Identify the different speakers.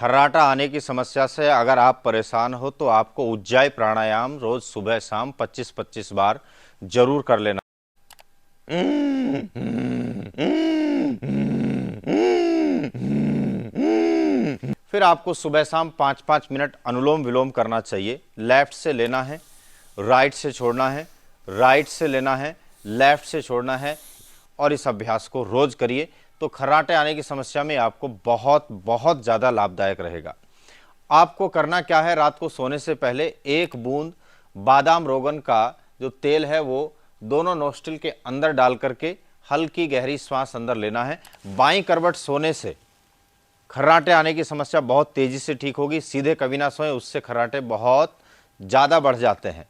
Speaker 1: खर्राटा आने की समस्या से अगर आप परेशान हो तो आपको उज्जाई प्राणायाम रोज सुबह शाम 25-25 बार जरूर कर लेना। फिर आपको सुबह शाम 5-5 मिनट अनुलोम विलोम करना चाहिए। लेफ्ट से लेना है, राइट से छोड़ना है, राइट से लेना है, लेफ्ट से छोड़ना है, और इस अभ्यास को रोज करिए तो खर्राटे आने की समस्या में आपको बहुत बहुत ज़्यादा लाभदायक रहेगा। आपको करना क्या है, रात को सोने से पहले 1 बूंद बादाम रोगन का जो तेल है वो दोनों नोस्ट्रिल के अंदर डाल करके हल्की गहरी श्वास अंदर लेना है। बाईं करवट सोने से खर्राटे आने की समस्या बहुत तेजी से ठीक होगी। सीधे कभी ना सोएं, उससे खर्राटे बहुत ज़्यादा बढ़ जाते हैं।